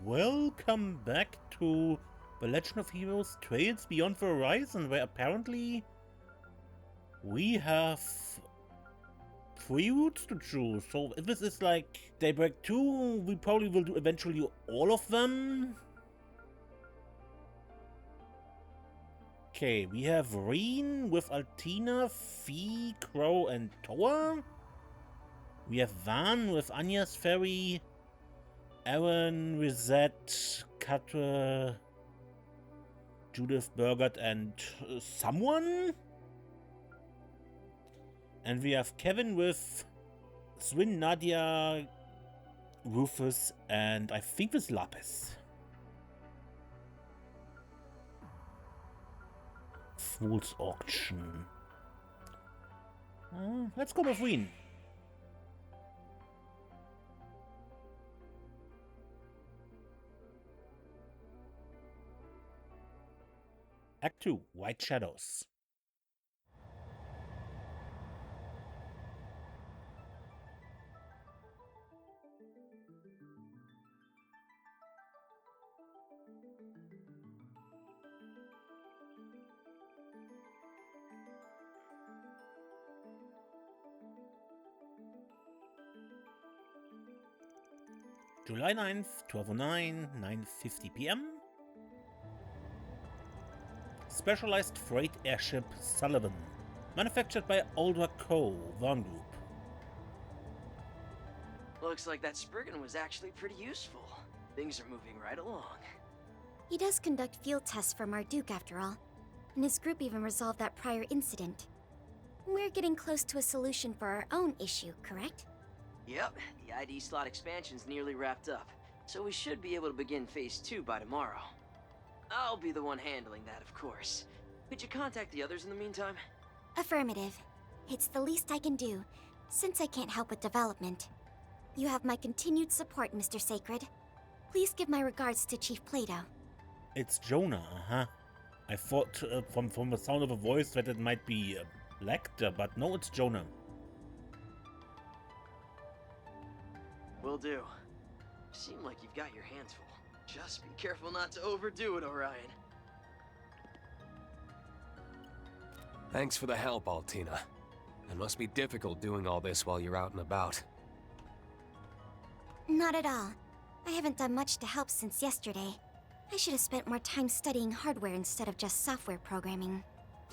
Welcome back to The Legend of Heroes Trails Beyond the Horizon, where apparently we have 3 routes to choose. So if this is like Daybreak 2, we probably will do eventually all of them. Okay, we have Rean with Altina, Fee, Crow, and Toa. We have Van with Anya's Ferry, Aaron, Risette, Katra, Judith, Burgert, and someone? And we have Kevin with Swin, Nadia, Rufus, and I think with Lapis. Fool's Auction. Let's go with Rean. Act 2, White Shadows. July 9th, 12:09, 9:50 p.m. Specialized freight airship Sullivan, manufactured by Aldra Co. Vaughn Group. Looks like that Spriggan was actually pretty useful. Things are moving right along. He does conduct field tests for Marduk after all, and his group even resolved that prior incident. We're getting close to a solution for our own issue, correct? Yep, the ID slot expansion's nearly wrapped up, so we should be able to begin Phase 2 by tomorrow. I'll be the one handling that, of course. Could you contact the others in the meantime? Affirmative. It's the least I can do, since I can't help with development. You have my continued support, Mr. Sacred. Please give my regards to Chief Plato. It's Jonah, huh? I thought from the sound of a voice that it might be Lecter, but no, it's Jonah. Will do. Seem like you've got your hands full. Just be careful not to overdo it, Orion. Thanks for the help, Altina. It must be difficult doing all this while you're out and about. Not at all. I haven't done much to help since yesterday. I should have spent more time studying hardware instead of just software programming.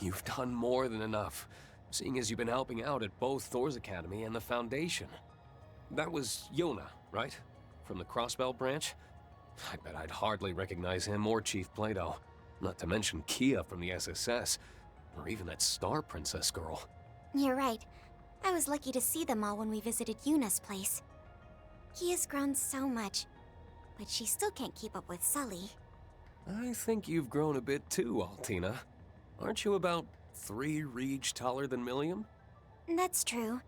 You've done more than enough, seeing as you've been helping out at both Thor's Academy and the Foundation. That was Yona, right? From the Crossbell branch? I bet I'd hardly recognize him or Chief Plato. Not to mention Kia from the SSS, or even that Star Princess girl. You're right. I was lucky to see them all when we visited Yuna's place. Kia's grown so much, but she still can't keep up with Sully. I think you've grown a bit too, Altina. Aren't you about 3 Reg taller than Milliam? That's true.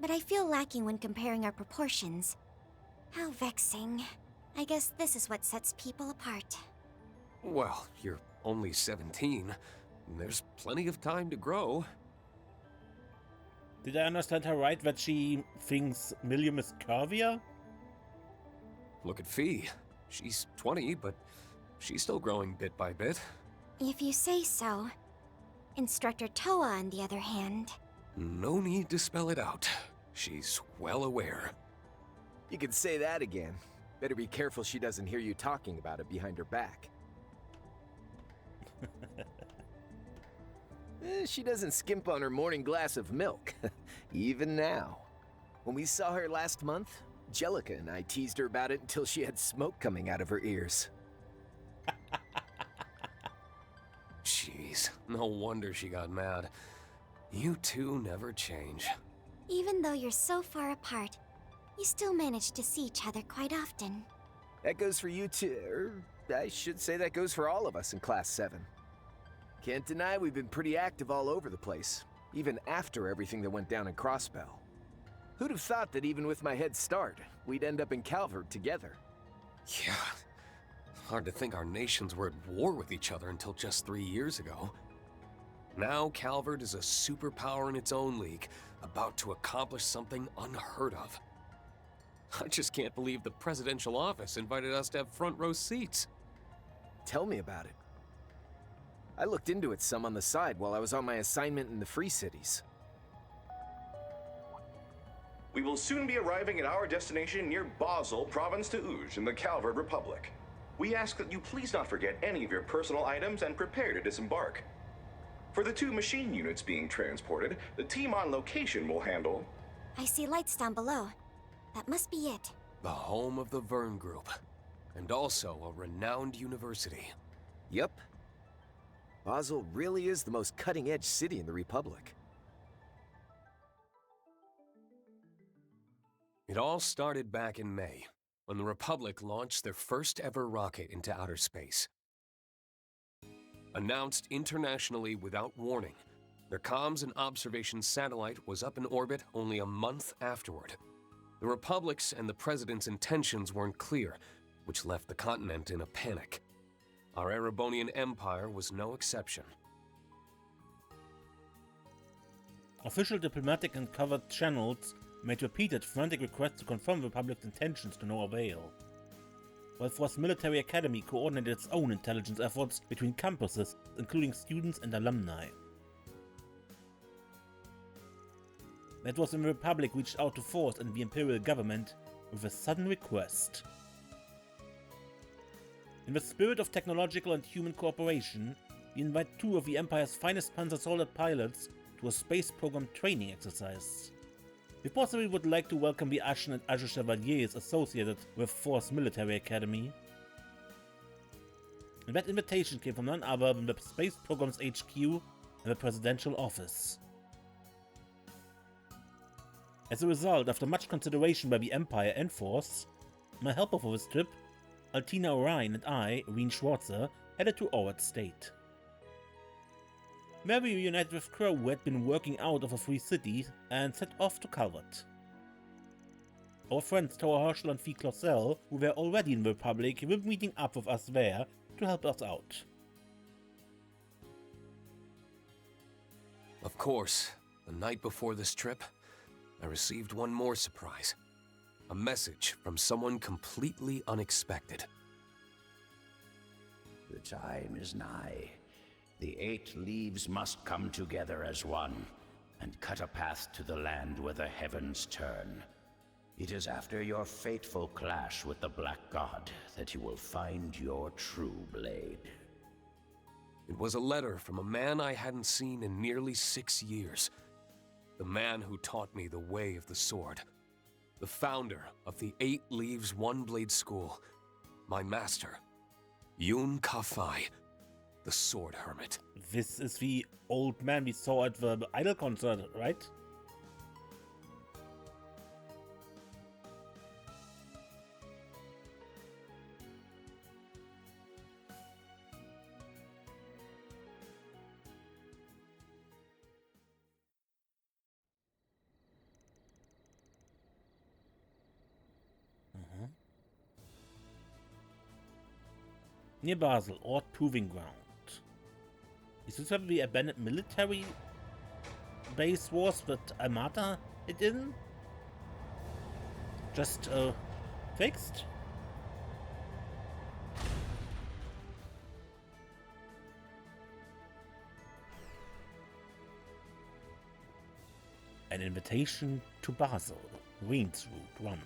But I feel lacking when comparing our proportions. How vexing. I guess this is what sets people apart. Well, you're only 17. There's plenty of time to grow. Did I understand her right that she thinks Milliam is curvier? Look at Fee. She's 20, but she's still growing bit by bit. If you say so. Instructor Toa, on the other hand. No need to spell it out. She's well aware. You could say that again. Better be careful she doesn't hear you talking about it behind her back. She doesn't skimp on her morning glass of milk, even now. When we saw her last month, Jellica and I teased her about it until she had smoke coming out of her ears. Jeez, no wonder she got mad. You two never change. Even though you're so far apart, you still manage to see each other quite often. That goes for you too, I should say that goes for all of us in Class 7. Can't deny we've been pretty active all over the place, even after everything that went down in Crossbell. Who'd have thought that even with my head start, we'd end up in Calvard together? Yeah, hard to think our nations were at war with each other until just 3 years ago. Now Calvard is a superpower in its own league, about to accomplish something unheard of. I just can't believe the presidential office invited us to have front row seats. Tell me about it. I looked into it some on the side while I was on my assignment in the Free Cities. We will soon be arriving at our destination near Basel, Province TLoH, in the Calvard Republic. We ask that you please not forget any of your personal items and prepare to disembark. For the 2 machine units being transported, the team on location will handle... I see lights down below. That must be it. The home of the Verne Group, and also a renowned university. Yep. Basel really is the most cutting-edge city in the Republic. It all started back in May, when the Republic launched their first ever rocket into outer space. Announced internationally without warning, their comms and observation satellite was up in orbit only a month afterward. The Republic's and the President's intentions weren't clear, which left the continent in a panic. Our Erebonian Empire was no exception. Official diplomatic and covered channels made repeated frantic requests to confirm the Republic's intentions to no avail. While Force Military Academy coordinated its own intelligence efforts between campuses, including students and alumni. That was when the Republic reached out to Force and the Imperial government with a sudden request. In the spirit of technological and human cooperation, we invite 2 of the Empire's finest Panzer Soldat pilots to a space program training exercise. We possibly would like to welcome the Ashen and Azure Chevaliers associated with Force Military Academy. And that invitation came from none other than the space program's HQ and the presidential office. As a result, after much consideration by the Empire and Force, my helper for this trip, Altina Orion, and I, Rean Schwarzer, headed to Orad State. There we reunited with Crow, who had been working out of a free city, and set off to Calvard. Our friends Tower Herschel and Fee Clausel, who were already in the Republic, will be meeting up with us there to help us out. Of course, the night before this trip, I received one more surprise. A message from someone completely unexpected. The time is nigh. The 8 leaves must come together as one, and cut a path to the land where the heavens turn. It is after your fateful clash with the Black God that you will find your true blade. It was a letter from a man I hadn't seen in nearly 6 years. The man who taught me the way of the sword. The founder of the 8 Leaves One Blade School. My master, Yun Ka-Fai, the Sword Hermit. This is the old man we saw at the Idol concert, right? Near Basel, Ord Proving Ground. Is this where the abandoned military base was that Armata hid in? Just, fixed? An invitation to Basel, Rean's Route 1.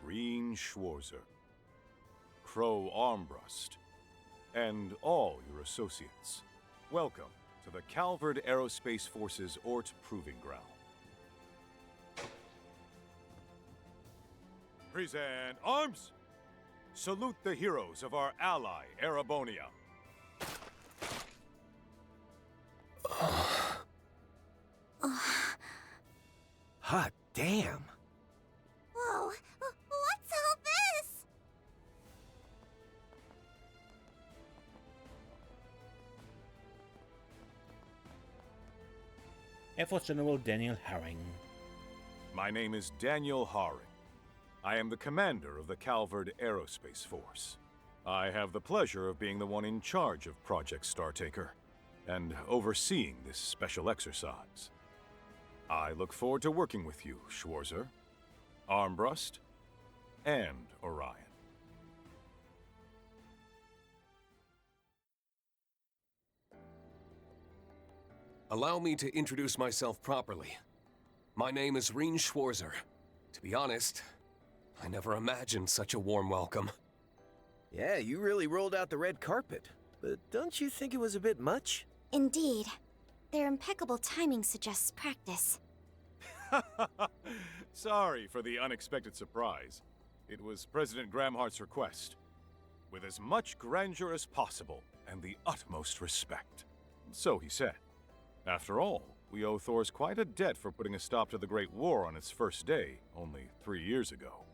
Rean Schwarzer, Crow Armbrust, and all your associates. Welcome to the Calvardian Aerospace Force's Ort Proving Ground. Present arms! Salute the heroes of our ally, Erebonia. Hot damn! Whoa! What's all this? Air Force General Daniel Herring. My name is Daniel Haring. I am the commander of the Calvardian Aerospace Force. I have the pleasure of being the one in charge of Project Startaker, and overseeing this special exercise. I look forward to working with you, Schwarzer, Armbrust, and Orion. Allow me to introduce myself properly. My name is Rean Schwarzer. To be honest, I never imagined such a warm welcome. Yeah, you really rolled out the red carpet. But don't you think it was a bit much? Indeed. Their impeccable timing suggests practice. Sorry for the unexpected surprise. It was President Gramhart's request. With as much grandeur as possible and the utmost respect. So he said. After all, we owe Thors quite a debt for putting a stop to the Great War on its first day, only 3 years ago.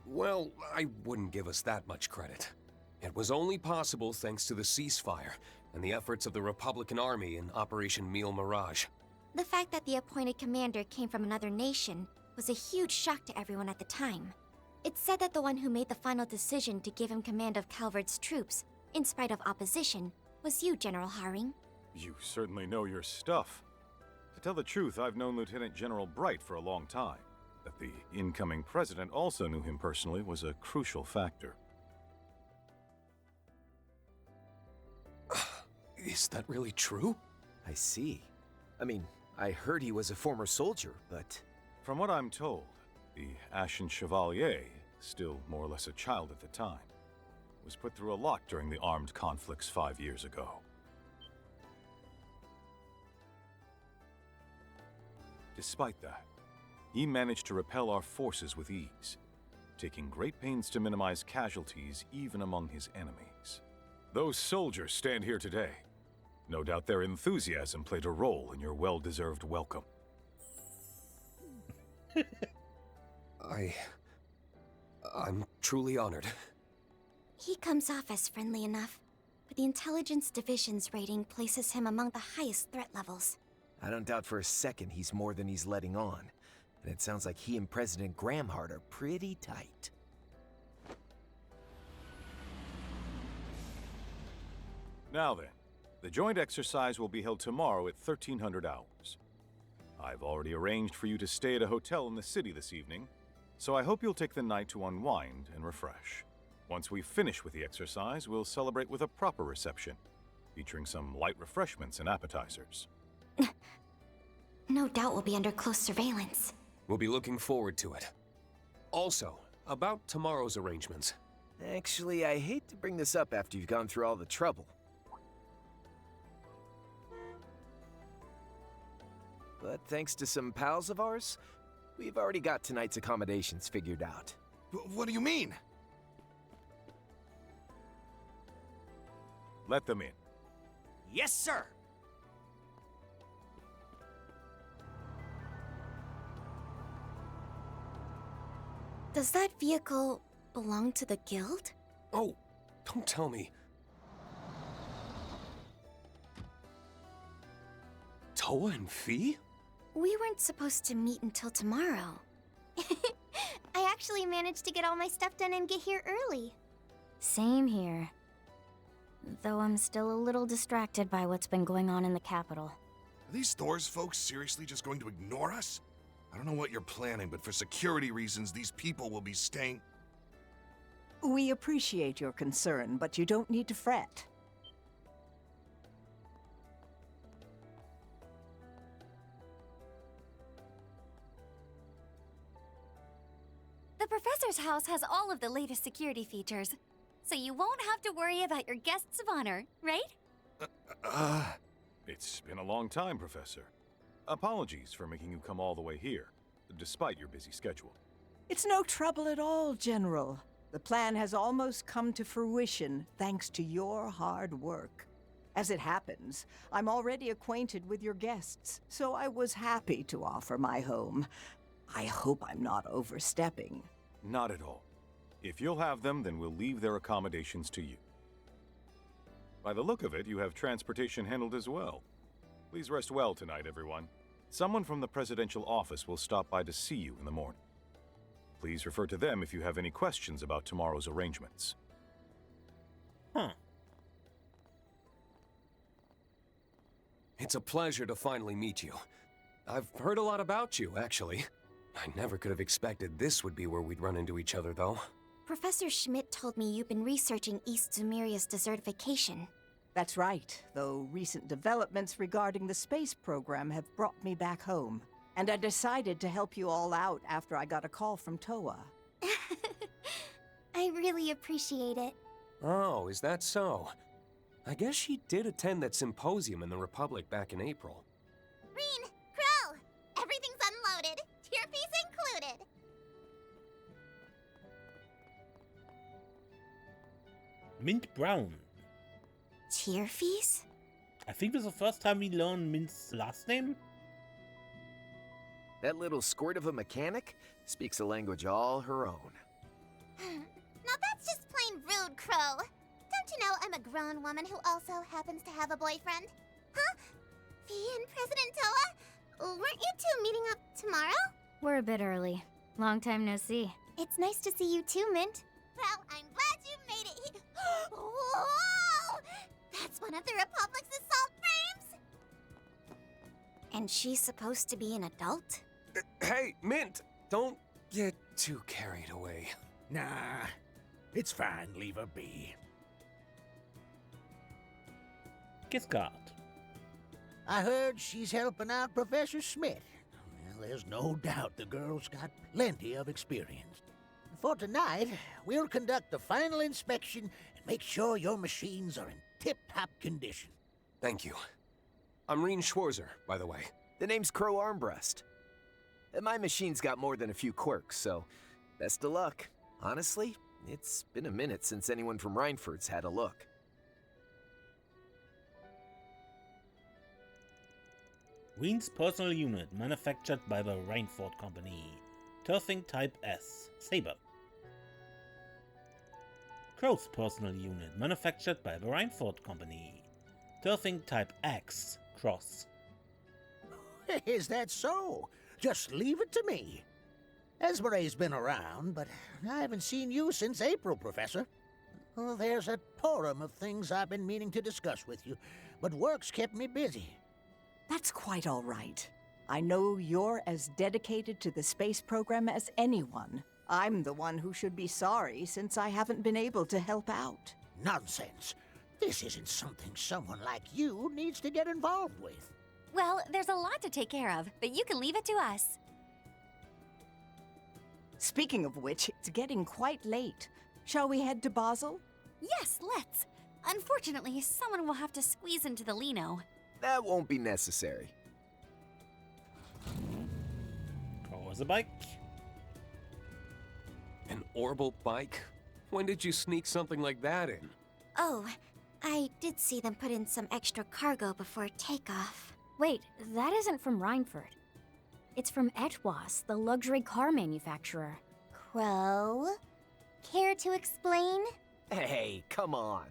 Well, I wouldn't give us that much credit. It was only possible thanks to the ceasefire and the efforts of the Republican Army in Operation Meal Mirage. The fact that the appointed commander came from another nation was a huge shock to everyone at the time. It's said that the one who made the final decision to give him command of Calvard's troops, in spite of opposition, was you, General Haring. You certainly know your stuff. To tell the truth, I've known Lieutenant General Bright for a long time. That the incoming president also knew him personally was a crucial factor. Is that really true? I see. I mean, I heard he was a former soldier, but... From what I'm told, the Ashen Chevalier, still more or less a child at the time, was put through a lot during the armed conflicts 5 years ago. Despite that, he managed to repel our forces with ease, taking great pains to minimize casualties even among his enemies. Those soldiers stand here today. No doubt their enthusiasm played a role in your well-deserved welcome. I'm truly honored. He comes off as friendly enough, but the Intelligence Division's rating places him among the highest threat levels. I don't doubt for a second he's more than he's letting on. And it sounds like he and President Gramhart are pretty tight. Now then, the joint exercise will be held tomorrow at 1300 hours. I've already arranged for you to stay at a hotel in the city this evening, so I hope you'll take the night to unwind and refresh. Once we finish with the exercise, we'll celebrate with a proper reception, featuring some light refreshments and appetizers. No doubt we'll be under close surveillance. We'll be looking forward to it. Also, about tomorrow's arrangements. Actually, I hate to bring this up after you've gone through all the trouble. But thanks to some pals of ours, we've already got tonight's accommodations figured out. What do you mean? Let them in. Yes, sir! Does that vehicle belong to the guild? Oh, don't tell me. Toa and Fee? We weren't supposed to meet until tomorrow. I actually managed to get all my stuff done and get here early. Same here. Though I'm still a little distracted by what's been going on in the capital. Are these Thors folks seriously just going to ignore us? I don't know what you're planning, but for security reasons, these people will be staying... We appreciate your concern, but you don't need to fret. The professor's house has all of the latest security features, so you won't have to worry about your guests of honor, right? It's been a long time, Professor. Apologies for making you come all the way here, despite your busy schedule. It's no trouble at all, General. The plan has almost come to fruition thanks to your hard work. As it happens, I'm already acquainted with your guests, so I was happy to offer my home. I hope I'm not overstepping. Not at all. If you'll have them, then we'll leave their accommodations to you. By the look of it, you have transportation handled as well. Please rest well tonight, everyone. Someone from the presidential office will stop by to see you in the morning. Please refer to them if you have any questions about tomorrow's arrangements. Huh. It's a pleasure to finally meet you. I've heard a lot about you, actually. I never could have expected this would be where we'd run into each other, though. Professor Schmidt told me you've been researching East Zumeria's desertification. That's right, though recent developments regarding the space program have brought me back home. And I decided to help you all out after I got a call from Toa. I really appreciate it. Oh, is that so? I guess she did attend that symposium in the Republic back in April. Rean, Crow! Everything's unloaded. Tier fees included. Mint Brown. Tier fees? I think this is the first time we learn Mint's last name. That little squirt of a mechanic speaks a language all her own. Now that's just plain rude, Crow. Don't you know I'm a grown woman who also happens to have a boyfriend? Huh? Fee and President Toa? Weren't you two meeting up tomorrow? We're a bit early. Long time no see. It's nice to see you too, Mint. Well, I'm glad you made it here. Whoa! That's one of the Republic's assault frames? And she's supposed to be an adult? Hey, Mint! Don't get too carried away. Nah, it's fine. Leave her be. Giscard. I heard she's helping out Professor Schmidt. Well, there's no doubt the girl's got plenty of experience. For tonight, we'll conduct the final inspection and make sure your machines are in tip-top condition. Thank you. I'm Rean Schwarzer, by the way. The name's Crow Armbrust. My machine's got more than a few quirks, so best of luck. Honestly, it's been a minute since anyone from Reinford's had a look. Rean's personal unit, manufactured by the Reinford Company. Turfing Type S, Saber. Crow's personal unit, manufactured by the Reinford Company. Turfing Type X, Cross. Is that so? Just leave it to me. Esmere's been around, but I haven't seen you since April, Professor. Well, there's a torrent of things I've been meaning to discuss with you, but work's kept me busy. That's quite all right. I know you're as dedicated to the space program as anyone. I'm the one who should be sorry since I haven't been able to help out. Nonsense. This isn't something someone like you needs to get involved with. Well, there's a lot to take care of, but you can leave it to us. Speaking of which, it's getting quite late. Shall we head to Basel? Yes, let's. Unfortunately, someone will have to squeeze into the Lino. That won't be necessary. Crow has a bike. An orbital bike? When did you sneak something like that in? Oh, I did see them put in some extra cargo before takeoff. Wait, that isn't from Reinford. It's from Etwas, the luxury car manufacturer. Crow? Care to explain? Hey, come on.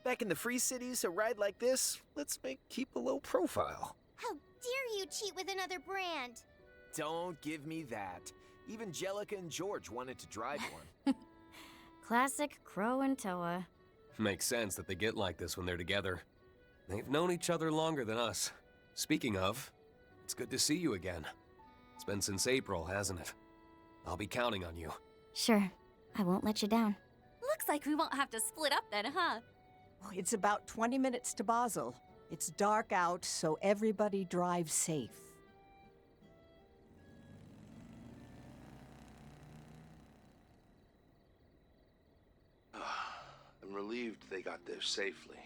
Back in the Free Cities, a ride like this, let's keep a low profile. How dare you cheat with another brand? Don't give me that. Even Jellica and George wanted to drive one. Classic Crow and Toa. Makes sense that they get like this when they're together. They've known each other longer than us. Speaking of, it's good to see you again. It's been since April, hasn't it? I'll be counting on you. Sure, I won't let you down. Looks like we won't have to split up then, huh? It's about 20 minutes to Basel. It's dark out, so everybody drives safe. I'm relieved they got there safely,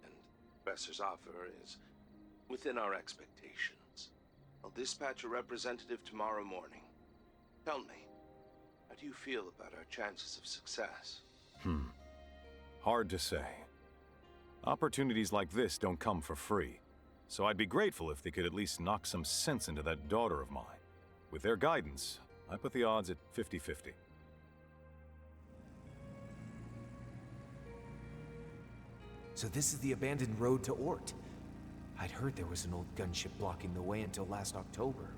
and the Professor's offer is within our expectations. I'll dispatch a representative tomorrow morning. Tell me, how do you feel about our chances of success? Hard to say. Opportunities like this don't come for free, so I'd be grateful if they could at least knock some sense into that daughter of mine. With their guidance, I put the odds at 50-50. So this is the abandoned road to Ort. I'd heard there was an old gunship blocking the way until last October.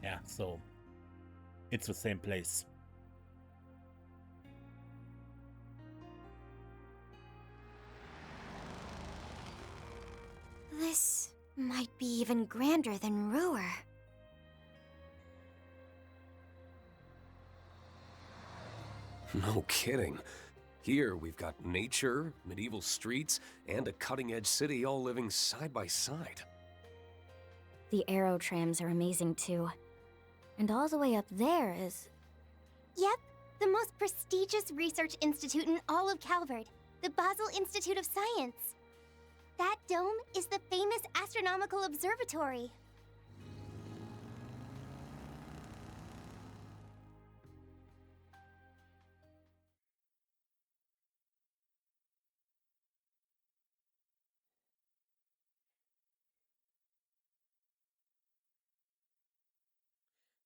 Yeah, so it's the same place. This might be even grander than Ruhr. No kidding. Here we've got nature, medieval streets, and a cutting-edge city all living side by side. The aero trams are amazing too. And all the way up there is... Yep, the most prestigious research institute in all of Calvard, the Basel Institute of Science. That dome is the famous astronomical observatory.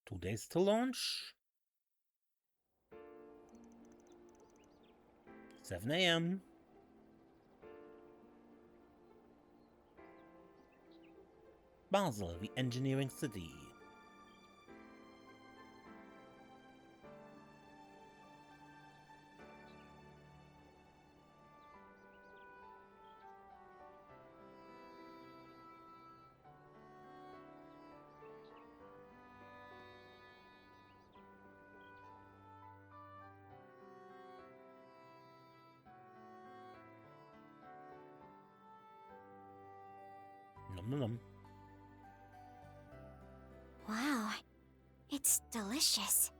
Two days to launch. 7 a.m. Basel, the engineering city. Nom nom nom. Wow, it's delicious.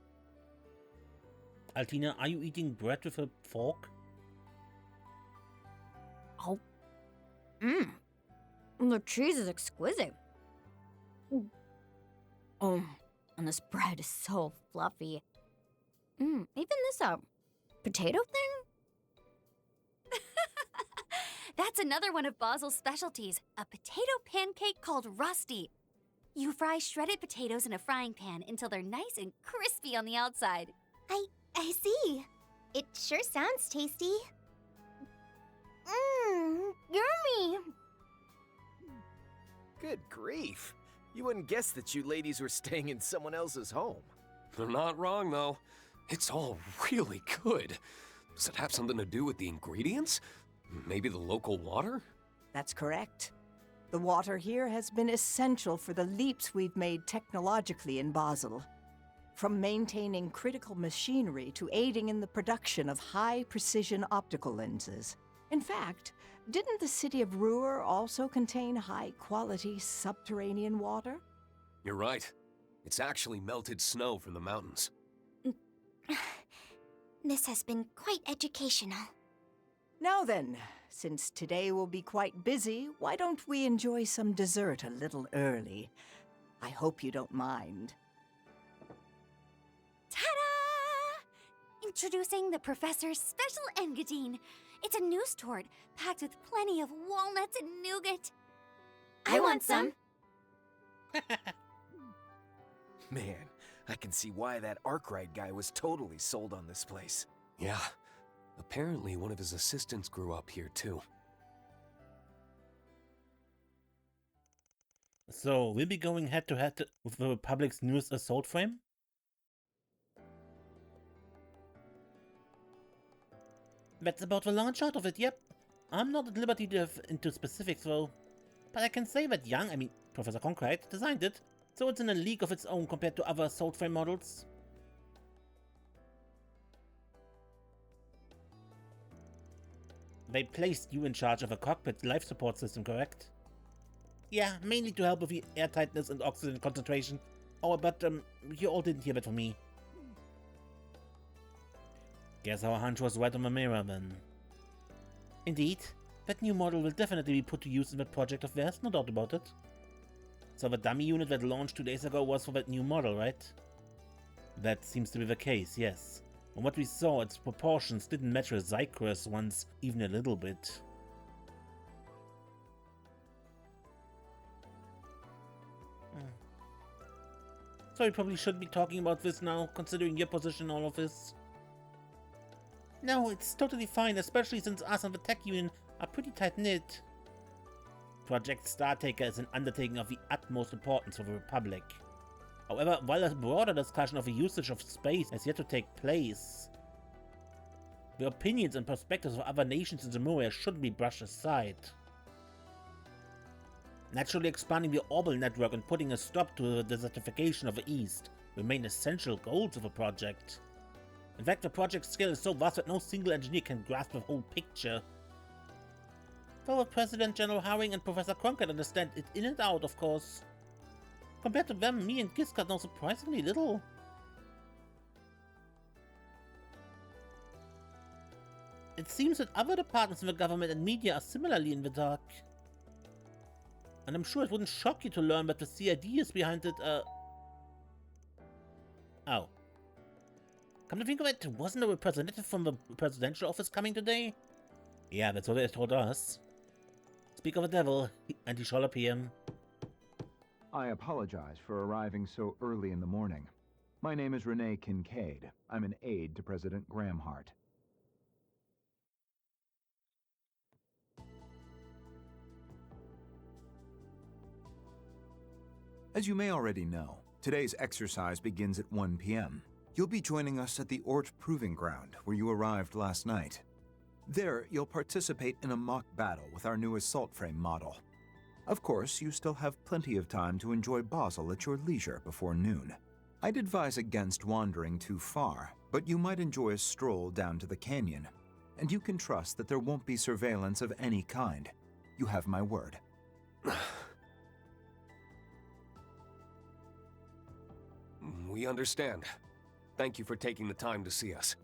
Altina, are you eating bread with a fork? Oh. Mmm. The cheese is exquisite. Oh, and this bread is so fluffy. Even this, potato thing? That's another one of Basel's specialties, a potato pancake called Rusty. You fry shredded potatoes in a frying pan until they're nice and crispy on the outside. I see. It sure sounds tasty. Yummy. Good grief. You wouldn't guess that you ladies were staying in someone else's home. They're not wrong, though. It's all really good. Does it have something to do with the ingredients? Maybe the local water? That's correct. The water here has been essential for the leaps we've made technologically in Basel. From maintaining critical machinery to aiding in the production of high-precision optical lenses. In fact, didn't the city of Ruhr also contain high-quality subterranean water? You're right. It's actually melted snow from the mountains. This has been quite educational. Now then, since today will be quite busy, why don't we enjoy some dessert a little early? I hope you don't mind. Ta-da! Introducing the Professor's Special Engadine. It's a news tort packed with plenty of walnuts and nougat. I want some. Man, I can see why that Arkwright guy was totally sold on this place. Yeah. Apparently one of his assistants grew up here too. So, we'll be going head-to-head with the Republic's newest assault frame? That's about the launch out of it, yep. I'm not at liberty to dive into specifics though. But I can say that Professor Concrete, designed it, so it's in a league of its own compared to other assault frame models. They placed you in charge of a cockpit life support system, correct? Yeah, mainly to help with the airtightness and oxygen concentration. Oh, but you all didn't hear that from me. Guess our hunch was right on the mirror then. Indeed, that new model will definitely be put to use in that project of theirs, no doubt about it. So the dummy unit that launched 2 days ago was for that new model, right? That seems to be the case, yes. From what we saw, its proportions didn't match the Zycrus ones even a little bit. So we probably shouldn't be talking about this now, considering your position in all of this. No, it's totally fine, especially since us and the tech union are pretty tight-knit. Project Startaker is an undertaking of the utmost importance for the Republic. However, while a broader discussion of the usage of space has yet to take place, the opinions and perspectives of other nations in Zemuria shouldn't be brushed aside. Naturally expanding the orbital network and putting a stop to the desertification of the East remain essential goals of the project. In fact, the project's scale is so vast that no single engineer can grasp the whole picture. Though President General Haring and Professor Cronkite understand it in and out, of course. Compared to them, me and Giscard know surprisingly little. It seems that other departments in the government and media are similarly in the dark. And I'm sure it wouldn't shock you to learn that the CID is behind it, Oh. Come to think of it, wasn't a representative from the presidential office coming today? Yeah, that's what they told us. Speak of the devil, and he shall appear. I apologize for arriving so early in the morning. My name is Renee Kincaid. I'm an aide to President Grahamhart. As you may already know, today's exercise begins at 1 p.m. You'll be joining us at the Ort Proving Ground, where you arrived last night. There, you'll participate in a mock battle with our new assault frame model. Of course, you still have plenty of time to enjoy Basel at your leisure before noon. I'd advise against wandering too far, but you might enjoy a stroll down to the canyon. And you can trust that there won't be surveillance of any kind. You have my word. We understand. Thank you for taking the time to see us.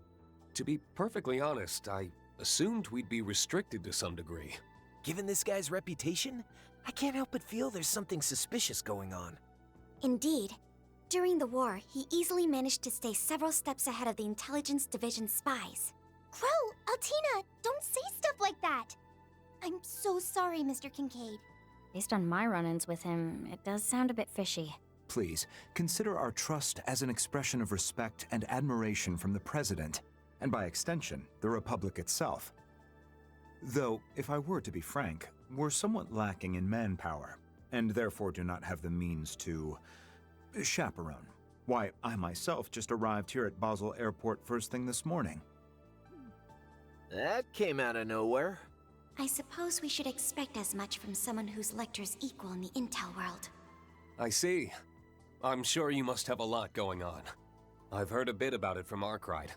To be perfectly honest, I assumed we'd be restricted to some degree. Given this guy's reputation, I can't help but feel there's something suspicious going on. Indeed. During the war, he easily managed to stay several steps ahead of the Intelligence Division spies. Crow, Altina, don't say stuff like that! I'm so sorry, Mr. Kincaid. Based on my run-ins with him, it does sound a bit fishy. Please, consider our trust as an expression of respect and admiration from the President, and by extension, the Republic itself. Though, if I were to be frank, we're somewhat lacking in manpower, and therefore do not have the means to chaperone. Why, I myself just arrived here at Basel Airport first thing this morning. That came out of nowhere. I suppose we should expect as much from someone whose lector's equal in the intel world. I see. I'm sure you must have a lot going on. I've heard a bit about it from Arkwright.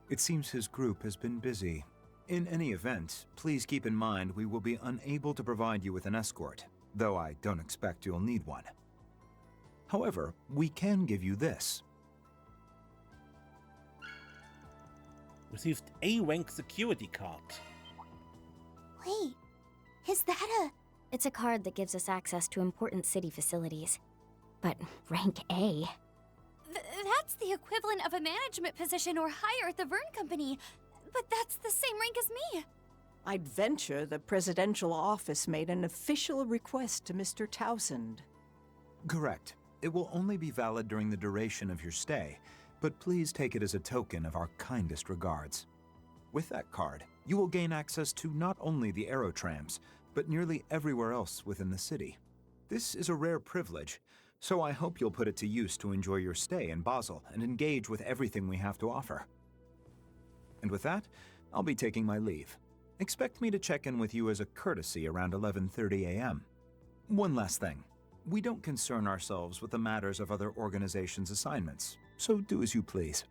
It seems his group has been busy. In any event, please keep in mind we will be unable to provide you with an escort, though I don't expect you'll need one. However, we can give you this. Received A-rank security card. Wait, is that a... It's a card that gives us access to important city facilities. But rank A? That's the equivalent of a management position or higher at the Verne Company. But that's the same rank as me. I'd venture the presidential office made an official request to Mr. Towsend. Correct. It will only be valid during the duration of your stay, but please take it as a token of our kindest regards. With that card, you will gain access to not only the aerotrams, but nearly everywhere else within the city. This is a rare privilege, so I hope you'll put it to use to enjoy your stay in Basel and engage with everything we have to offer. And with that, I'll be taking my leave. Expect me to check in with you as a courtesy around 11:30 a.m. One last thing. We don't concern ourselves with the matters of other organizations' assignments, so do as you please.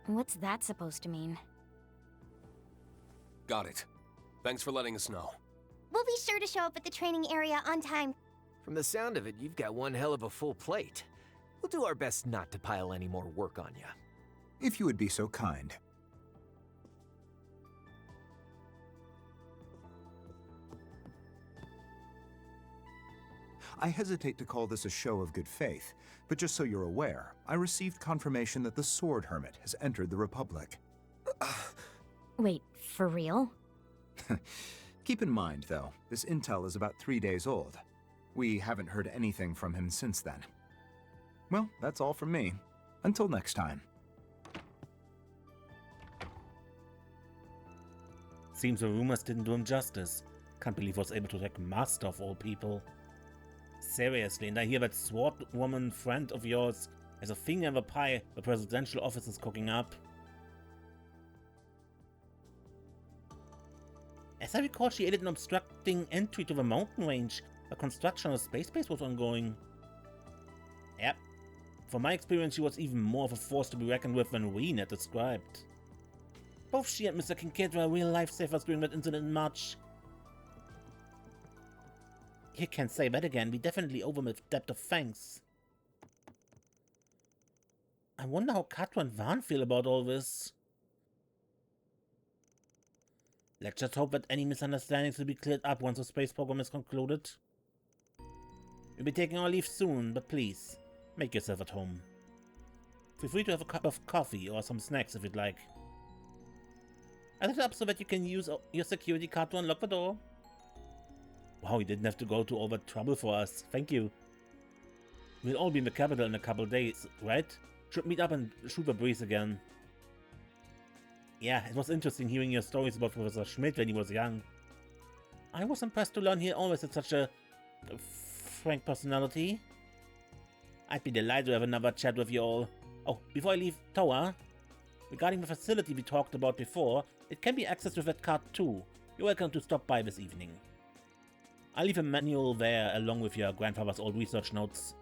What's that supposed to mean? Got it. Thanks for letting us know. We'll be sure to show up at the training area on time. From the sound of it, you've got one hell of a full plate. We'll do our best not to pile any more work on you. If you would be so kind. I hesitate to call this a show of good faith, but just so you're aware, I received confirmation that the Sword Hermit has entered the Republic. Wait, for real? Keep in mind, though, this intel is about 3 days old. We haven't heard anything from him since then. Well, that's all from me. Until next time. Seems the rumors didn't do him justice. Can't believe I was able to attack Master of all people. Seriously, and I hear that sword woman friend of yours has a finger in the pie the presidential office is cooking up. A As I recall, she aided in obstructing entry to the mountain range where construction on a space base was ongoing. Yep. From my experience, she was even more of a force to be reckoned with than Rean had described. Both she and Mr. Kincaid were real lifesavers during that incident in March. You can't say that again. We definitely owe them a debt of thanks. I wonder how Kato and Van feel about all this. Let's just hope that any misunderstandings will be cleared up once the space program is concluded. We'll be taking our leave soon, but please, make yourself at home. Feel free to have a cup of coffee or some snacks if you'd like. I set it up so that you can use your security card to unlock the door. Wow, you didn't have to go to all that trouble for us. Thank you. We'll all be in the capital in a couple of days, right? Should meet up and shoot the breeze again. Yeah, it was interesting hearing your stories about Professor Schmidt when he was young. I was impressed to learn he always had such a frank personality. I'd be delighted to have another chat with you all. Oh, before I leave, Toa, regarding the facility we talked about before, it can be accessed with that card too. You're welcome to stop by this evening. I'll leave a manual there along with your grandfather's old research notes.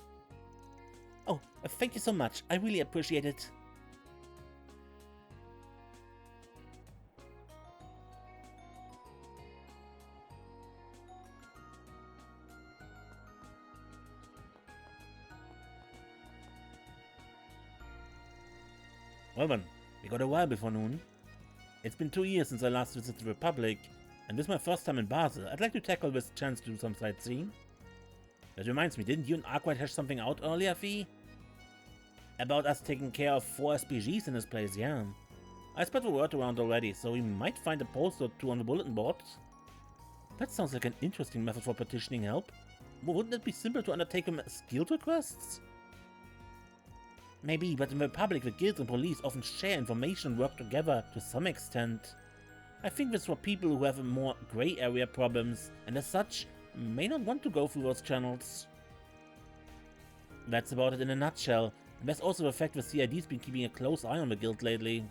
Oh, thank you so much. I really appreciate it. Well then, we got a while before noon. It's been 2 years since I last visited the Republic, and this is my first time in Basel. I'd like to tackle this chance to do some sightseeing. That reminds me, didn't you and Arkwright hash something out earlier, Fee? About us taking care of 4 SPGs in this place, yeah. I spread the word around already, so we might find a post or two on the bulletin board. That sounds like an interesting method for petitioning help. Wouldn't it be simple to undertake them as guild requests? Maybe, but in the Republic, the guilds and police often share information and work together to some extent. I think this for people who have more grey area problems, and as such, may not want to go through those channels. That's about it in a nutshell. And there's also the fact the CID's been keeping a close eye on the guild lately.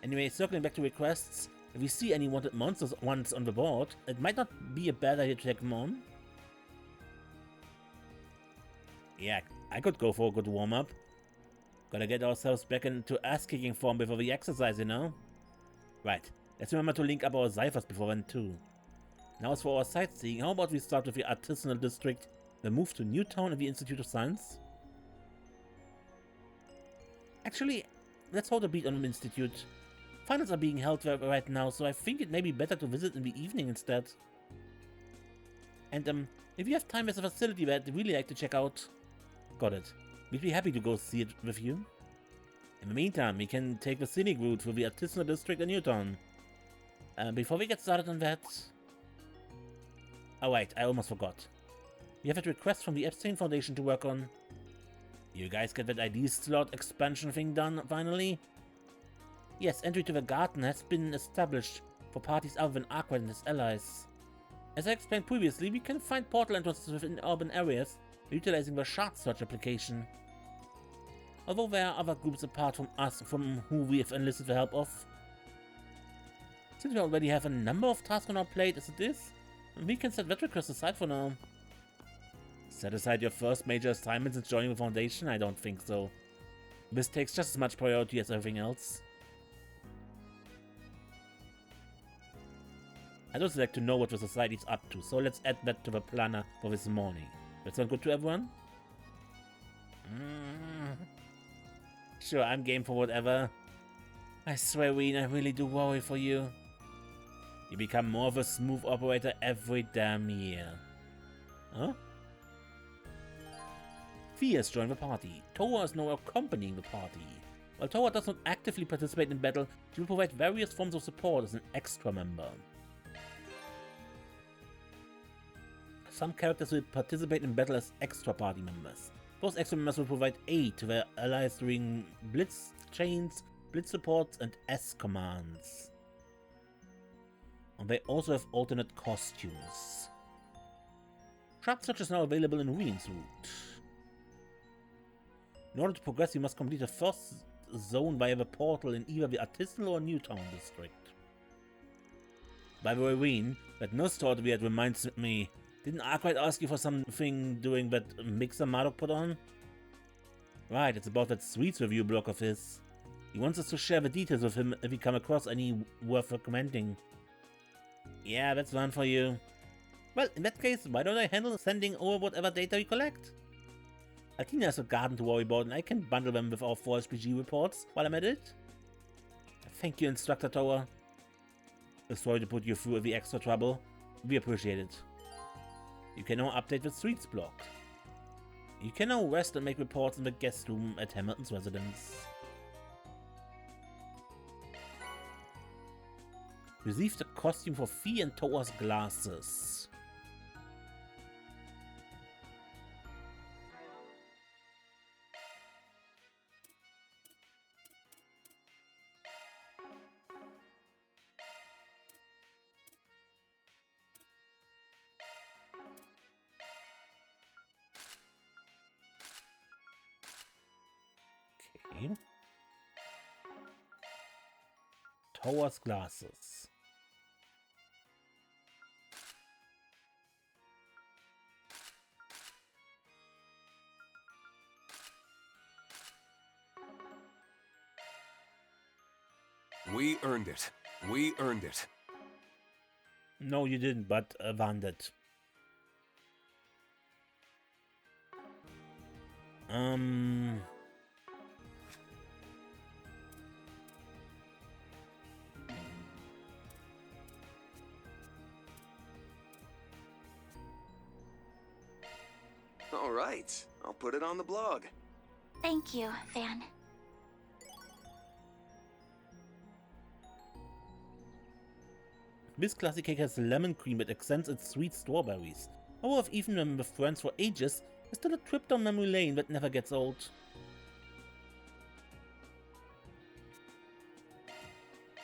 Anyway, circling back to requests, if we see any wanted monsters once on the board, it might not be a bad idea to take them on. Yeah, I could go for a good warm-up. Gotta get ourselves back into ass-kicking form before we exercise, you know? Right, let's remember to link up our ciphers before then too. Now as for our sightseeing, how about we start with the Artisanal District, then move to Newtown and the Institute of Science? Actually, let's hold a beat on the Institute. Finals are being held there right now, so I think it may be better to visit in the evening instead. And if you have time, there's a facility that I'd really like to check out. Got it. We'd be happy to go see it with you. In the meantime, we can take the scenic route through the Artisanal District in Newtown. Before we get started on that... Oh wait, I almost forgot. We have a request from the Epstein Foundation to work on. You guys get that ID slot expansion thing done, finally? Yes, entry to the garden has been established for parties other than Arkwright and his allies. As I explained previously, we can find portal entrances within urban areas utilizing the shard search application. Although there are other groups apart from us from who we have enlisted the help of. Since we already have a number of tasks on our plate as it is, we can set that request aside for now. Set aside your first major assignment since joining the Foundation? I don't think so. This takes just as much priority as everything else. I'd also like to know what the Society's up to, so let's add that to the planner for this morning. That sound good to everyone? Sure, I'm game for whatever. I swear, Rean, I really do worry for you. You become more of a smooth operator every damn year. Huh? Fee has joined the party. Toa is now accompanying the party. While Toa does not actively participate in battle, she will provide various forms of support as an extra member. Some characters will participate in battle as extra party members. Those extra members will provide aid to their allies during blitz chains, blitz supports, and S commands. And they also have alternate costumes. Shard search is now available in Rean's route. In order to progress, you must complete the first zone via the portal in either the Artisanal or Newtown district. By the way, Rean, that nurse thought we had reminds me. Didn't Arkwright ask you for something doing that mixer Marduk put on? Right, it's about that Sweets review blog of his. He wants us to share the details with him if we come across any worth recommending. Yeah, that's one for you. Well, in that case, why don't I handle sending over whatever data we collect? Altina has a garden to worry about and I can bundle them with our 4SPG reports while I'm at it. Thank you, Instructor Tower. Sorry to put you through the extra trouble. We appreciate it. You can now update the Streets blog. You can now rest and make reports in the guest room at Hamilton's residence. Received a costume for Fee and Toa's glasses. Okay. Toa's glasses. We earned it. We earned it. No, you didn't, but earned it. All right, I'll put it on the blog. Thank you, Van. This classic cake has lemon cream that accents its sweet strawberries. Although I've eaten them with friends for ages, it's still a trip down memory lane that never gets old.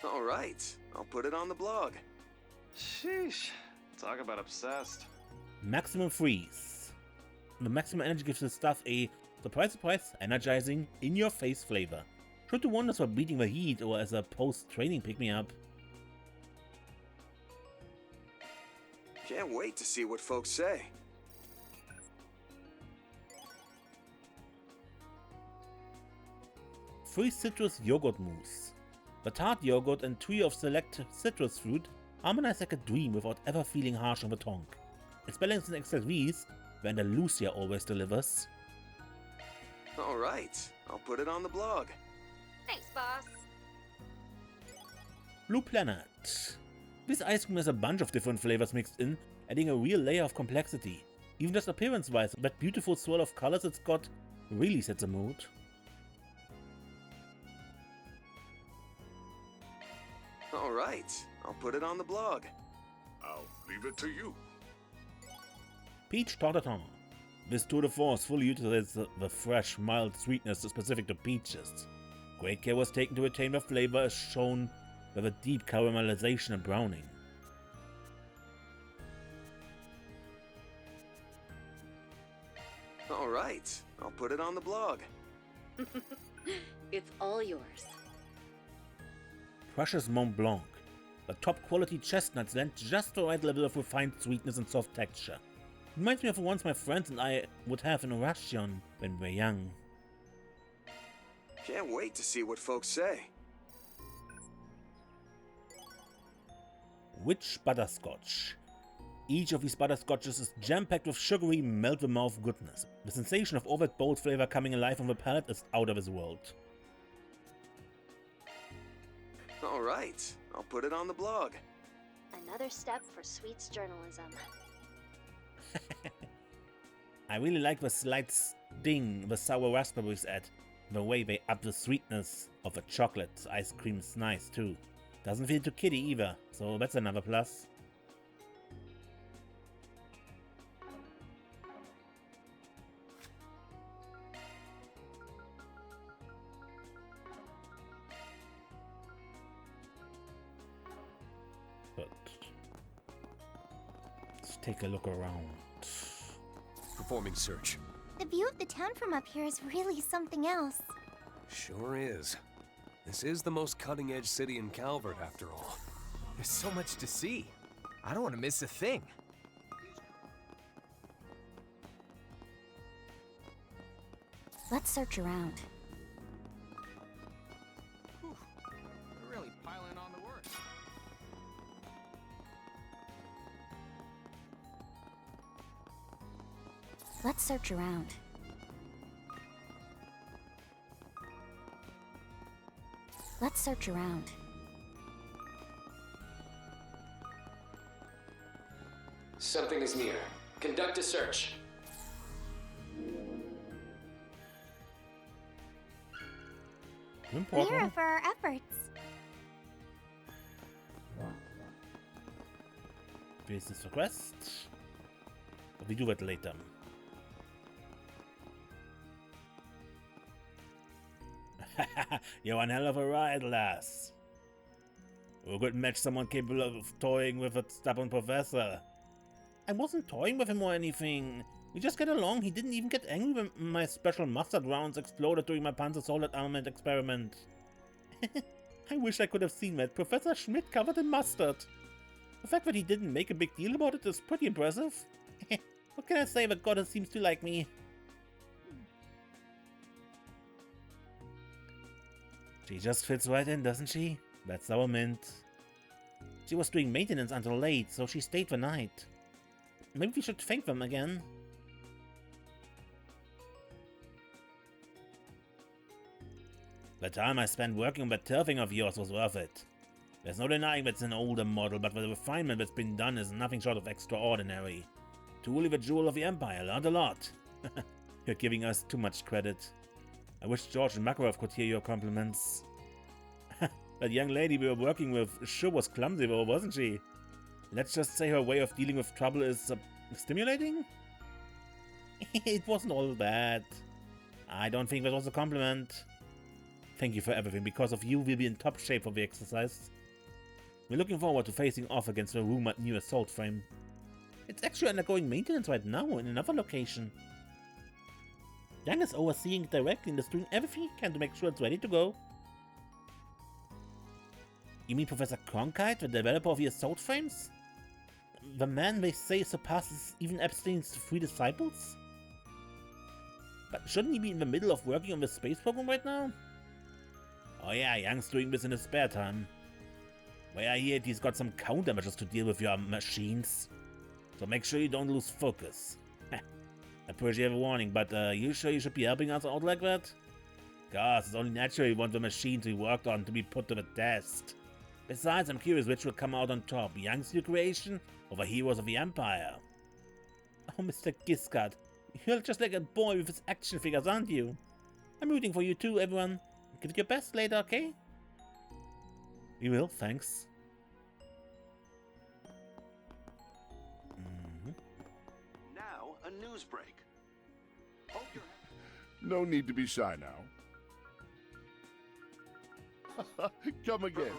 All right, I'll put it on the blog. Sheesh. Talk about obsessed. Maximum freeze. The maximum energy gives the stuff a, surprise surprise, energizing, in-your-face flavor. Should do wonders for beating the heat or as a post-training pick-me-up. Can't wait to see what folks say. Free citrus yogurt mousse. The tart yogurt and trio of select citrus fruit harmonize like a dream without ever feeling harsh on the tongue. Its balance in XLVs, where Andalusia always delivers. All right, I'll put it on the blog. Thanks, boss. Blue Planet. This ice cream has a bunch of different flavors mixed in, adding a real layer of complexity. Even just appearance-wise, that beautiful swirl of colors it's got really sets a mood. All right, I'll put it on the blog. I'll leave it to you. Peach Tartatin. This tour de force fully utilizes the fresh, mild sweetness specific to peaches. Great care was taken to retain the flavor as shown with a deep caramelization and browning. All right, I'll put it on the blog. It's all yours. Precious Mont Blanc. The top quality chestnuts lend just the right level of refined sweetness and soft texture. Reminds me of once my friends and I would have in a ration when we were young. Can't wait to see what folks say. Witch Butterscotch. Each of these butterscotches is jam-packed with sugary, melt-the-mouth goodness. The sensation of all that bold flavor coming alive on the palate is out of this world. All right, I'll put it on the blog. Another step for sweets journalism. I really like the slight sting the sour raspberries add. The way they up the sweetness of the chocolate ice cream is nice too. Doesn't feel too kiddie either, so that's another plus. But let's take a look around. Performing search. The view of the town from up here is really something else. Sure is. This is the most cutting-edge city in Calvert, after all. There's so much to see. I don't want to miss a thing. Let's search around. Whew. We're really piling on the work. Let's search around. Let's search around. Something is near. Conduct a search. Mira for our efforts. Business request. We do it later. You're one hell of a ride, lass. We could match someone capable of toying with a stubborn professor. I wasn't toying with him or anything. We just get along. He didn't even get angry when my special mustard rounds exploded during my Panzer Solid armament experiment. I wish I could have seen that. Professor Schmidt covered in mustard. The fact that he didn't make a big deal about it is pretty impressive. What can I say? The goddess seems to like me. She just fits right in, doesn't she? That's our mint. She was doing maintenance until late, so she stayed the night. Maybe we should thank them again. The time I spent working on that turfing of yours was worth it. There's no denying that's an older model, but the refinement that's been done is nothing short of extraordinary. Truly the jewel of the Empire. Learned a lot. You're giving us too much credit. I wish George and Makarov could hear your compliments. That young lady we were working with sure was clumsy though, wasn't she? Let's just say her way of dealing with trouble is stimulating? It wasn't all bad. I don't think that was a compliment. Thank you for everything. Because of you, we'll be in top shape for the exercise. We're looking forward to facing off against the rumored new assault frame. It's actually undergoing maintenance right now in another location. Yang is overseeing it directly and is doing everything he can to make sure it's ready to go. You mean Professor Cronkite, the developer of the assault frames? The man they say surpasses even Epstein's 3 disciples? But shouldn't he be in the middle of working on the space program right now? Oh yeah, Yang's doing this in his spare time. Where I hear he's got some countermeasures to deal with your machines. So make sure you don't lose focus. I appreciate the warning, but you sure you should be helping us out like that? Cause it's only natural you want the machines we worked on to be put to the test. Besides, I'm curious which will come out on top, Yang's new creation or the heroes of the Empire. Oh, Mr. Giscard, you're just like a boy with his action figures, aren't you? I'm rooting for you too, everyone. Give it your best later, okay? We will, thanks. Now, a news break. Hope you're... No need to be shy now. Come again.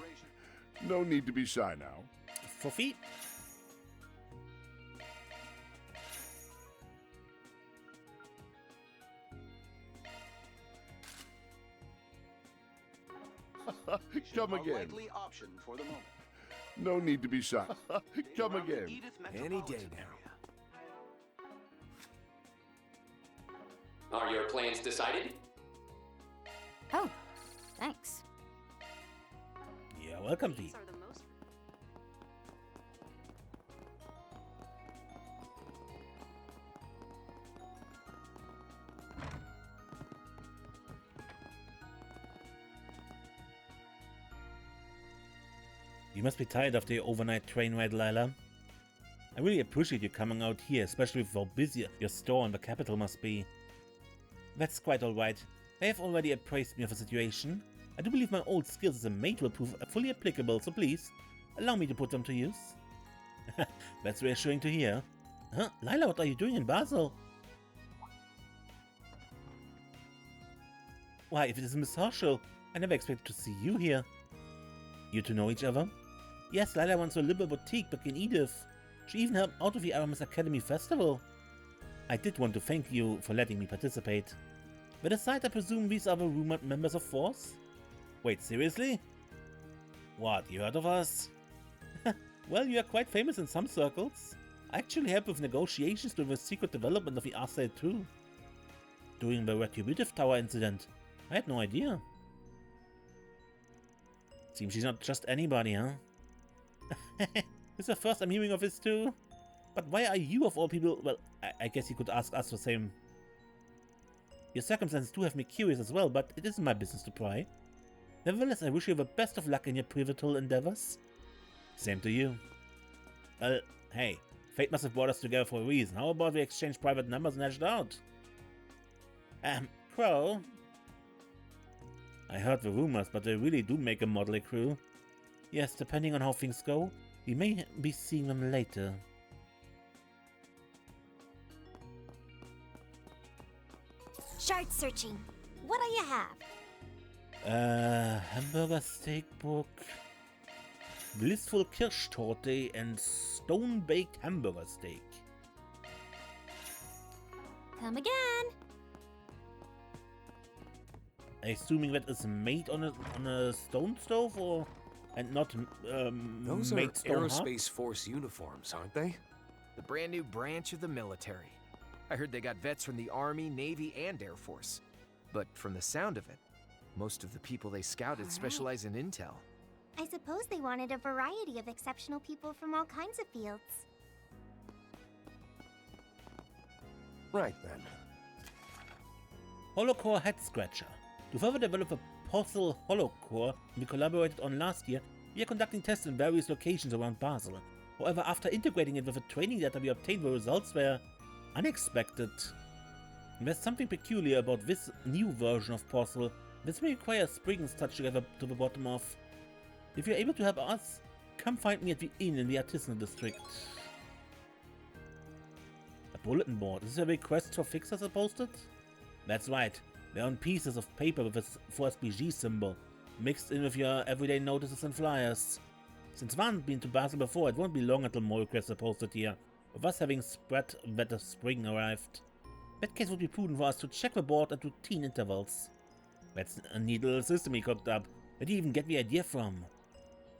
No need to be shy now. For feet. Come again. Likely option for the moment. No need to be shy. Come again. Any day now. Are your plans decided? Oh, thanks. You're welcome, V. You must be tired of the overnight train ride, Lila. I really appreciate you coming out here, especially with how busy your store in the capital must be. That's quite alright. They have already appraised me of the situation. I do believe my old skills as a mate will prove fully applicable, so please, allow me to put them to use. That's reassuring to hear. Huh? Lila, what are you doing in Basel? Why, if it is Miss Herschel, I never expected to see you here. You two know each other? Yes, Lila went to a liberal boutique back in Edith. She even helped out with the Aramis Academy Festival. I did want to thank you for letting me participate. But aside, I presume these are the rumored members of Force? Wait, seriously? What, you heard of us? Well, you are quite famous in some circles. I actually helped with negotiations during the secret development of the Arcade 2. During the Retributive Tower incident. I had no idea. Seems she's not just anybody, huh? This is the first I'm hearing of this too. But why are you of all people? Well, I guess you could ask us the same. Your circumstances do have me curious as well, but it isn't my business to pry. Nevertheless, I wish you the best of luck in your pivotal endeavors. Same to you. Well, hey, fate must have brought us together for a reason. How about we exchange private numbers and hash it out? Crow? I heard the rumors, but they really do make a motley crew. Yes, depending on how things go, we may be seeing them later. Shard searching. What do you have? Hamburger steak book, blissful Kirschtorte, and stone-baked hamburger steak. Come again. Assuming that is made on a stone stove, or and not Those are made stone Aerospace Force uniforms, aren't they? The brand new branch of the military. I heard they got vets from the Army, Navy, and Air Force. But from the sound of it, most of the people they scouted specialize in intel. I suppose they wanted a variety of exceptional people from all kinds of fields. Right then. Holocore Head Scratcher. To further develop a Basel Holocore we collaborated on last year, we are conducting tests in various locations around Basel. However, after integrating it with the training data we obtained, the results were unexpected. There's something peculiar about this new version of Basel. This may require Spriggan's touch to get to the bottom of. If you're able to help us, come find me at the inn in the artisanal district. A bulletin board. Is there a request for fixers posted? That's right. They're on pieces of paper with a 4SPG symbol, mixed in with your everyday notices and flyers. Since one been to Basel before, it won't be long until more requests are posted here, with us having spread that the spring arrived. That case would be prudent for us to check the board at routine intervals. That's a neat little system he cooked up. Where do you even get the idea from?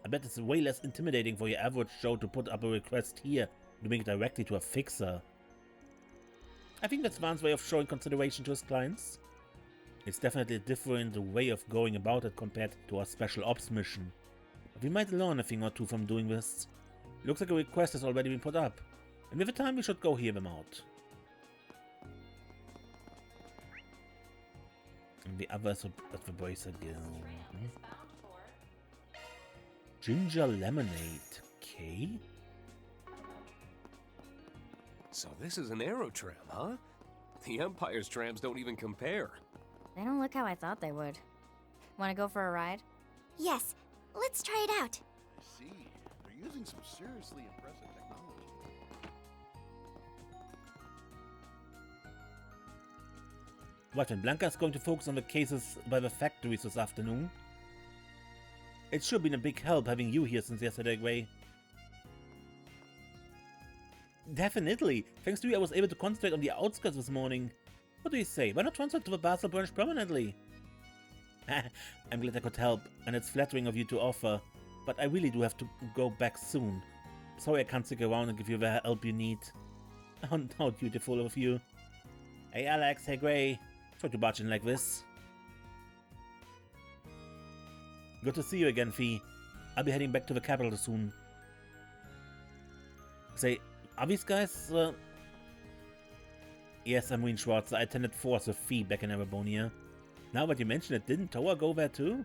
I bet it's way less intimidating for your average Joe to put up a request here to bring it directly to a fixer. I think that's Van's way of showing consideration to his clients. It's definitely a different way of going about it compared to our special ops mission. But we might learn a thing or two from doing this. Looks like a request has already been put up, and with the time we should go hear them out. And the others at the Bracer Guild. Ginger lemonade. Okay. So this is an aero tram, huh? The Empire's trams don't even compare. They don't look how I thought they would. Want to go for a ride? Yes, let's try it out. I see. They're using some seriously impressive technology. What, when Blanca's going to focus on the cases by the factories this afternoon? It's sure been a big help having you here since yesterday, Gray. Definitely. Thanks to you, I was able to concentrate on the outskirts this morning. What do you say? Why not transfer to the Basel branch permanently? I'm glad I could help, and it's flattering of you to offer, but I really do have to go back soon. Sorry I can't stick around and give you the help you need. How dutiful of you. Hey Alex, hey Gray. Try to barge in like this. Good to see you again, Fee. I'll be heading back to the capital soon. Say, are these guys, Yes, I'm Rean Schwarzer. I attended Force with Fee back in Arabonia. Now that you mention it, didn't Toa go there too?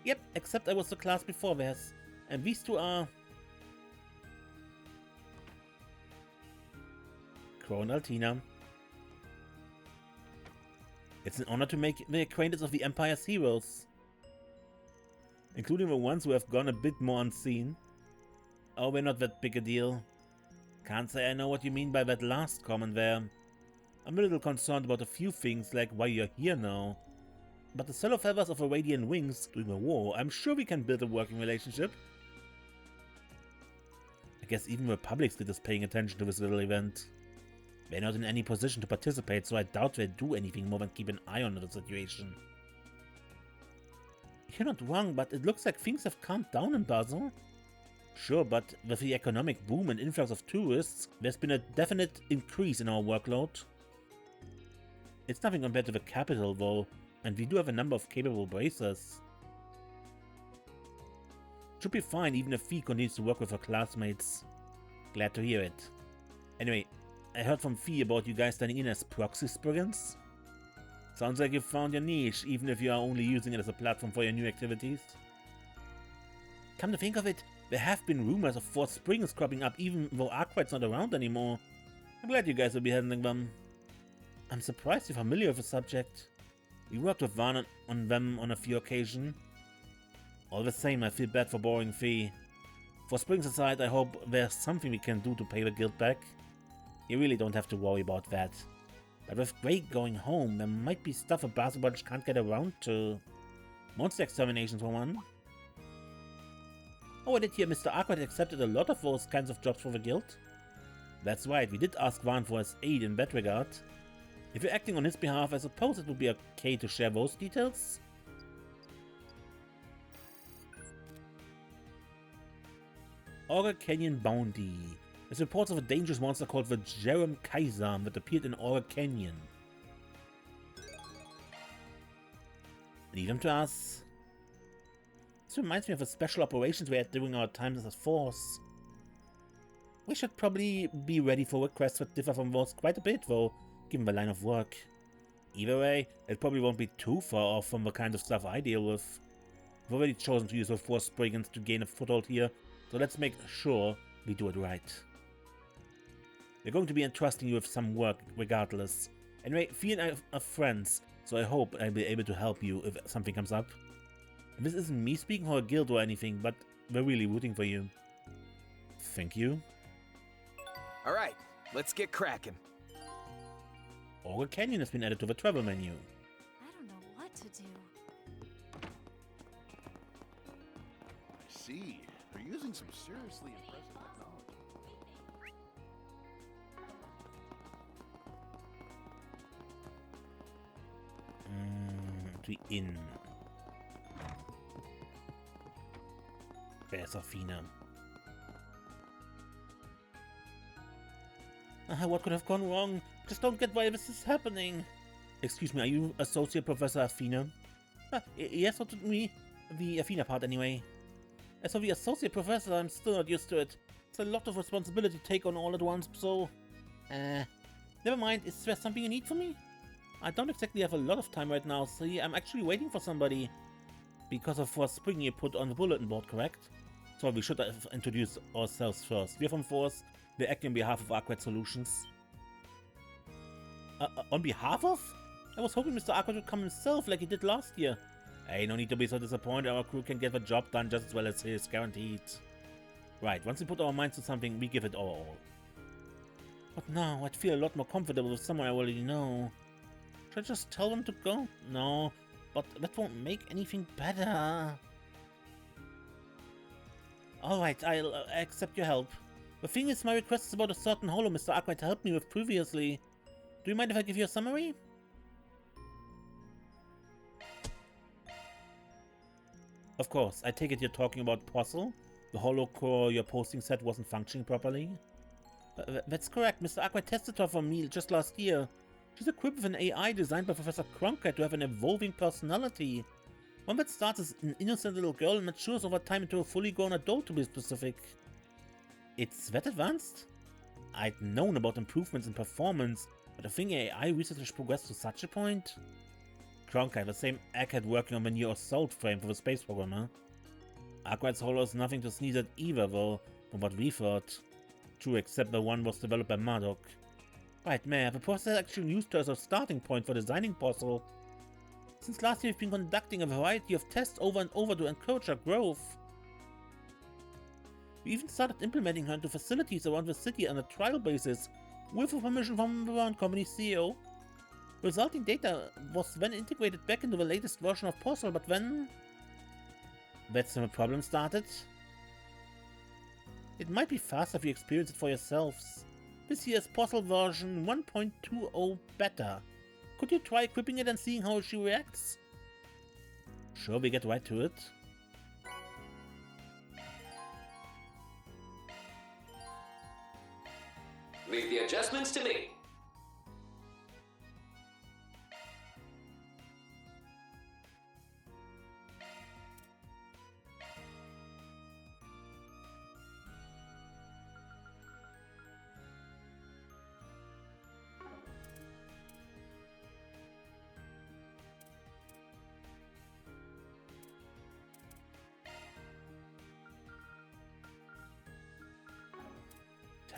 Yep, except I was the class before theirs. And these two are... Crow and Altina. It's an honor to make the acquaintance of the Empire's heroes. Including the ones who have gone a bit more unseen. Oh, we're not that big a deal. Can't say I know what you mean by that last comment there. I'm a little concerned about a few things, like why you're here now. But the cello feathers of Irradian wings during the war, I'm sure we can build a working relationship. I guess even the public still is paying attention to this little event. They're not in any position to participate, so I doubt they do anything more than keep an eye on the situation. You're not wrong, but it looks like things have calmed down in Basel. Sure, but with the economic boom and influx of tourists, there's been a definite increase in our workload. It's nothing compared to the capital, though, and we do have a number of capable bracers. Should be fine even if Fee continues to work with her classmates. Glad to hear it. Anyway, I heard from Fee about you guys standing in as proxy brigands. Sounds like you found your niche, even if you are only using it as a platform for your new activities. Come to think of it, there have been rumors of Force Springs cropping up even though Arkwright's not around anymore. I'm glad you guys will be handling them. I'm surprised you're familiar with the subject. We worked with Van on them on a few occasions. All the same, I feel bad for boring Fee. For Springs aside, I hope there's something we can do to pay the guild back. You really don't have to worry about that. But with Greg going home, there might be stuff a Basel bunch can't get around to. Monster exterminations for one. Oh, I did hear Mr. Arkwright accepted a lot of those kinds of jobs for the guild. That's right, we did ask Van for his aid in that regard. If you're acting on his behalf, I suppose it would be okay to share those details? Aura Canyon Bounty. There's reports of a dangerous monster called the Jerem Kaisam that appeared in Aura Canyon. Leave him to us. This reminds me of the special operations we had during our times as a force. We should probably be ready for requests that differ from those quite a bit, though, given the line of work. Either way, it probably won't be too far off from the kind of stuff I deal with. We've already chosen to use the Force Brigands to gain a foothold here, so let's make sure we do it right. We're going to be entrusting you with some work regardless. Anyway, Fee and I are friends, so I hope I'll be able to help you if something comes up. This isn't me speaking for a guild or anything, but we're really rooting for you. Thank you. Alright, let's get cracking. Aura Canyon has been added to the travel menu. I don't know what to do. I see. They're using some seriously impressive technology. To the inn. There's Athena. What could have gone wrong? Just don't get why this is happening. Excuse me, are you Associate Professor Athena? Yes, not me. The Athena part anyway. As for the Associate Professor, I'm still not used to it. It's a lot of responsibility to take on all at once, so... never mind, is there something you need from me? I don't exactly have a lot of time right now, so I'm actually waiting for somebody. Because of Force Spring you put on the bulletin board, correct? So we should have introduced ourselves first. We're from Force. We're acting on behalf of Arkwright Solutions. On behalf of? I was hoping Mr. Arkwright would come himself like he did last year. Hey, no need to be so disappointed. Our crew can get the job done just as well as his, guaranteed. Right, once we put our minds to something, we give it our all. But now, I'd feel a lot more comfortable with someone I already know. Should I just tell them to go? No, but that won't make anything better. Alright, I'll accept your help. The thing is, my request is about a certain holo Mr. Arkwright helped me with previously. Do you mind if I give you a summary? Of course, I take it you're talking about Puzzle? The holo core your posting said wasn't functioning properly? That's correct, Mr. Arkwright tested her for me just last year. She's equipped with an AI designed by Professor Cronkite to have an evolving personality. One that starts as an innocent little girl and matures over time into a fully grown adult, to be specific. It's that advanced? I'd known about improvements in performance, but I think AI research has progressed to such a point? Cronkite, the same egghead working on the new Assault frame for the space program, huh? Arkwright's holo is nothing to sneeze at either, though, from what we've heard. True, except the one was developed by Marduk. Right, Mayor, the process actually used her as a starting point for designing Puzzle. Since last year we've been conducting a variety of tests over and over to encourage her growth. We even started implementing her into facilities around the city on a trial basis, with permission from the Round Company's CEO. The resulting data was then integrated back into the latest version of Puzzle, but then... That's when the problem started. It might be faster if you experience it for yourselves. This year's Puzzle version 1.20 beta. Could you try equipping it and seeing how she reacts? Sure, we get right to it. Leave the adjustments to me.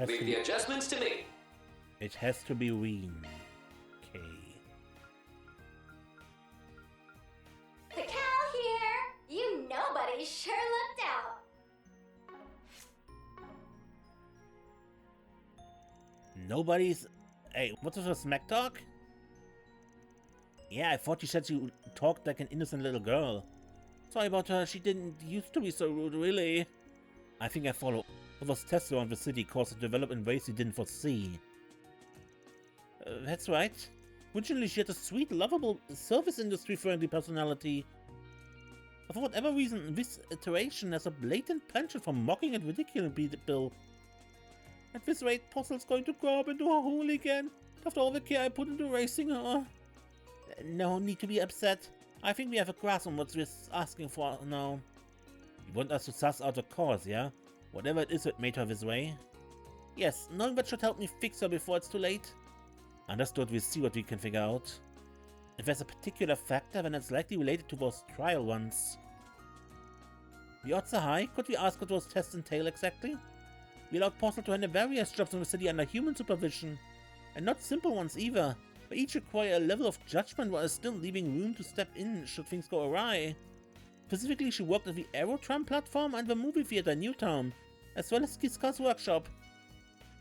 Leave the adjustments to me. It has to be Rean. Okay. The cow here! You nobody sure looked out! Nobody's... Hey, what was her smack talk? Yeah, I thought you said you talked like an innocent little girl. Sorry about her, she didn't used to be so rude, really. I think I follow. Those tests around the city caused to develop in ways we didn't foresee. That's right. Originally she had a sweet, lovable, service industry-friendly personality. But for whatever reason, this iteration has a blatant penchant for mocking and ridiculing people. At this rate, Possel's going to grow up into a hooligan after all the care I put into raising her. No need to be upset. I think we have a grasp on what we're asking for now. You want us to suss out the cause, yeah? Whatever it is that made her this way. Yes, knowing that should help me fix her before it's too late. Understood, we'll see what we can figure out. If there's a particular factor, then it's likely related to those trial ones. The odds are high. Could we ask what those tests entail exactly? We allowed Postle to handle various jobs in the city under human supervision. And not simple ones either. They each require a level of judgment while still leaving room to step in should things go awry. Specifically, she worked at the Aerotram platform and the movie theater in Newtown, as well as Kiska's workshop.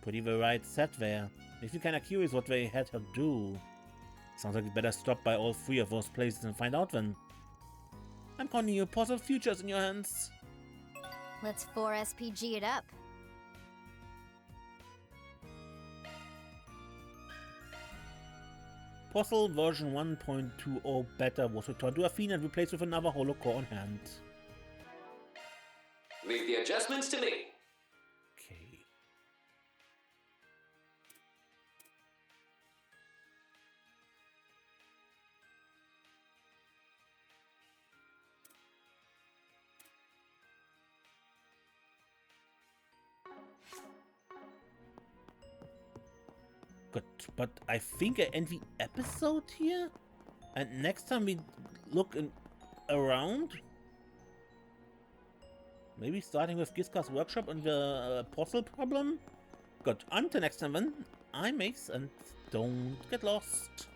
Pretty varied set there. Makes me kinda curious what they had her do. Sounds like we better stop by all three of those places and find out then. I'm counting your possible futures in your hands. Let's 4SPG it up. Postle version 1.20 beta was returned to Athena and replaced with another holocore on hand. Leave the adjustments to me. Okay. Good, but I think I end the episode here? And next time we look around? Maybe starting with Kiska's workshop and the Postle problem? Good, until next time then, I'm Mace and don't get lost.